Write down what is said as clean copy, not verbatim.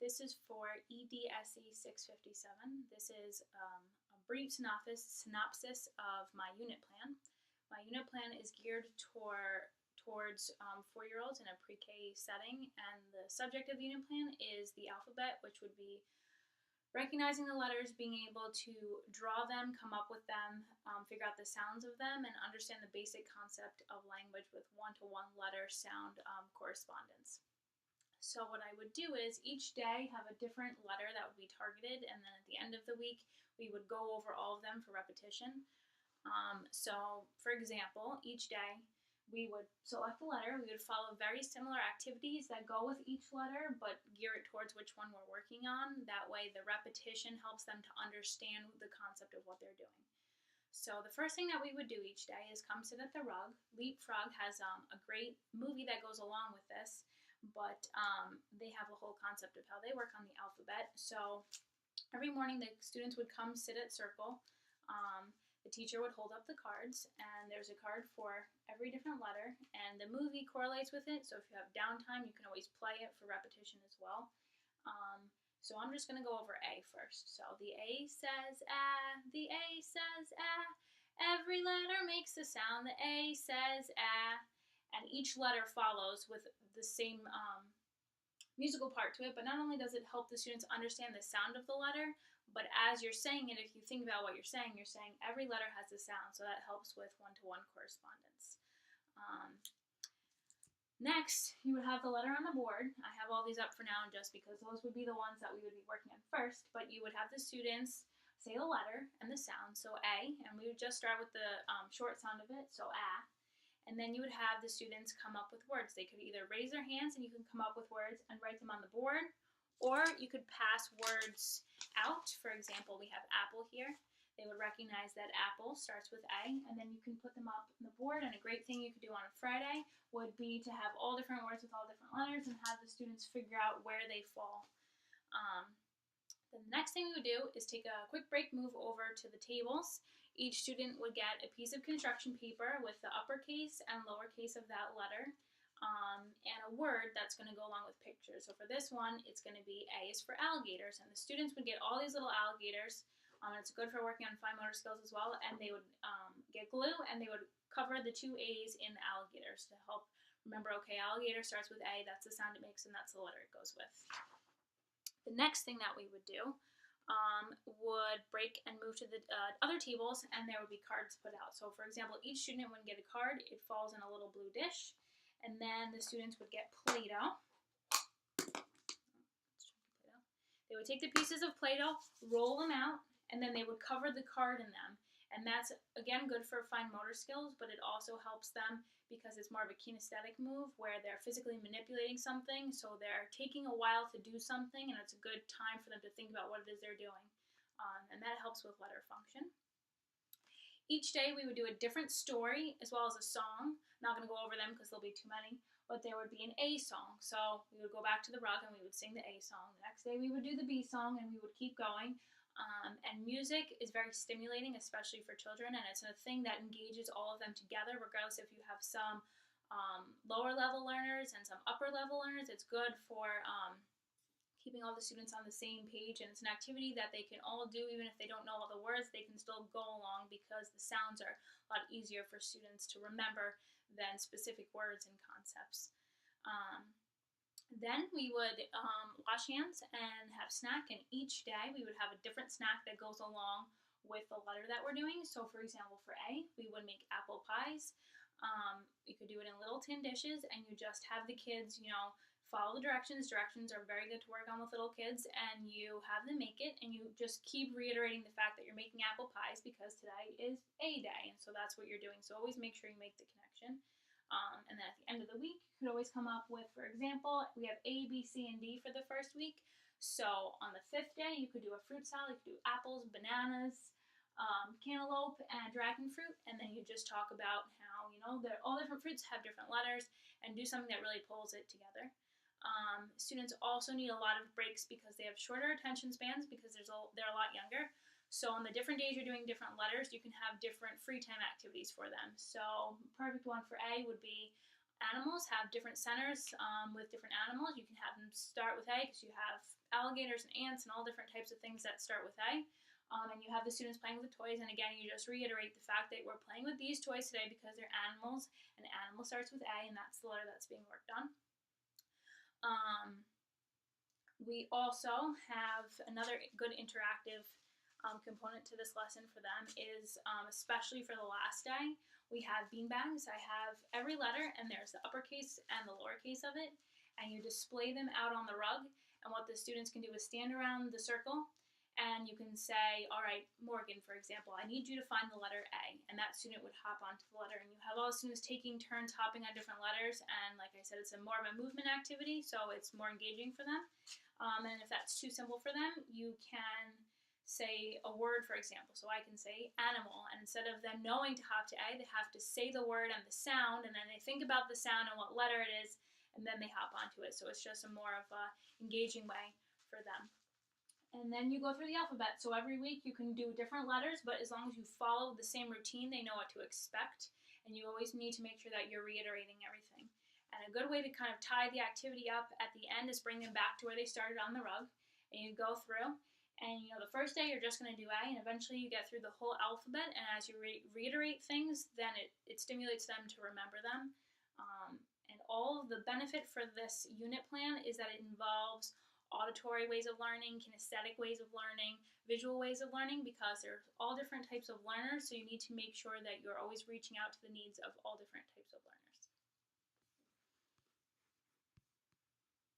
This is for Edse 657. This is a brief synopsis of my unit plan. My unit plan is geared towards 4-year-olds in a pre-K setting, and the subject of the unit plan is the alphabet, which would be recognizing the letters, being able to draw them, come up with them, figure out the sounds of them, and understand the basic concept of language with one-to-one letter sound correspondence. So what I would do is each day have a different letter that would be targeted, and then at the end of the week we would go over all of them for repetition. So for example, each day we would select a letter, we would follow very similar activities that go with each letter, but gear it towards which one we're working on. That way the repetition helps them to understand the concept of what they're doing. So the first thing that we would do each day is come sit at the rug. Leapfrog has a great movie that goes along with this, but they have a whole concept of how they work on the alphabet. So every morning the students would come sit at circle. The teacher would hold up the cards, and there's a card for every different letter, and the movie correlates with it, so if you have downtime, you can always play it for repetition as well. So I'm just going to go over A first. So the A says ah, the A says ah, every letter makes a sound, the A says ah, and each letter follows with the same musical part to it, but not only does it help the students understand the sound of the letter, but as you're saying it, if you think about what you're saying every letter has a sound, so that helps with one-to-one correspondence. Next, you would have the letter on the board. I have all these up for now just because those would be the ones that we would be working on first, but you would have the students say the letter and the sound, so A, and we would just start with the short sound of it, so ah, and then you would have the students come up with words. They could either raise their hands and you can come up with words and write them on the board, or you could pass words out. For example, we have apple here. They would recognize that apple starts with A, and then you can put them up on the board. And a great thing you could do on a Friday would be to have all different words with all different letters and have the students figure out where they fall. The next thing we would do is take a quick break, move over to the tables. Each student would get a piece of construction paper with the uppercase and lowercase of that letter, and a word that's going to go along with pictures. So for this one, it's going to be A is for alligators, and the students would get all these little alligators. It's good for working on fine motor skills as well, and they would get glue, and they would cover the two A's in alligators to help remember, okay, alligator starts with A, that's the sound it makes, and that's the letter it goes with. The next thing that we would do would break and move to the other tables, and there would be cards put out. So for example, each student would get a card. It falls in a little blue dish, and then the students would get Play-Doh. They would take the pieces of Play-Doh, roll them out, and then they would cover the card in them. And that's, again, good for fine motor skills, but it also helps them because it's more of a kinesthetic move where they're physically manipulating something, so they're taking a while to do something, and it's a good time for them to think about what it is they're doing. And that helps with letter function. Each day we would do a different story as well as a song. I'm not going to go over them because there'll be too many, but there would be an A song. So we would go back to the rug and we would sing the A song. The next day we would do the B song, and we would keep going. And music is very stimulating, especially for children, and it's a thing that engages all of them together, regardless if you have some lower level learners and some upper level learners. It's good for keeping all the students on the same page, and it's an activity that they can all do. Even if they don't know all the words, they can still go along because the sounds are a lot easier for students to remember than specific words and concepts. Then we would wash hands and have snack, and each day we would have a different snack that goes along with the letter that we're doing. So for example, for A, we would make apple pies. You could do it in little tin dishes, and you just have the kids, follow the directions. Directions are very good to work on with little kids, and you have them make it, and you just keep reiterating the fact that you're making apple pies because today is A day, and so that's what you're doing. So always make sure you make the connection. And then at the end of the week, you could always come up with, for example, we have A, B, C, and D for the first week. So on the 5th day, you could do a fruit salad. You could do apples, bananas, cantaloupe, and dragon fruit. And then you just talk about how, all different fruits have different letters, and do something that really pulls it together. Students also need a lot of breaks because they have shorter attention spans because they're a lot younger. So on the different days you're doing different letters, you can have different free time activities for them. So perfect one for A would be animals have different centers with different animals. You can have them start with A because you have alligators and ants and all different types of things that start with A. And you have the students playing with the toys, and again, you just reiterate the fact that we're playing with these toys today because they're animals, and animal starts with A, and that's the letter that's being worked on. We also have another good interactive component to this lesson for them is, especially for the last day, we have beanbags. I have every letter, and there's the uppercase and the lowercase of it, and you display them out on the rug, and what the students can do is stand around the circle, and you can say, all right, Morgan, for example, I need you to find the letter A, and that student would hop onto the letter, and you have all the students taking turns hopping on different letters, and like I said, it's more of a movement activity, so it's more engaging for them. And if that's too simple for them, you can say a word, for example. So I can say animal, and instead of them knowing to hop to A, they have to say the word and the sound, and then they think about the sound and what letter it is, and then they hop onto it. So it's just a more of a engaging way for them. And then you go through the alphabet. So every week you can do different letters, but as long as you follow the same routine, they know what to expect. And you always need to make sure that you're reiterating everything. And a good way to kind of tie the activity up at the end is bring them back to where they started on the rug. And you go through, and the first day you're just going to do A, and eventually you get through the whole alphabet. And as you reiterate things, then it stimulates them to remember them. And all of the benefit for this unit plan is that it involves auditory ways of learning, kinesthetic ways of learning, visual ways of learning, because there's all different types of learners, so you need to make sure that you're always reaching out to the needs of all different types of learners.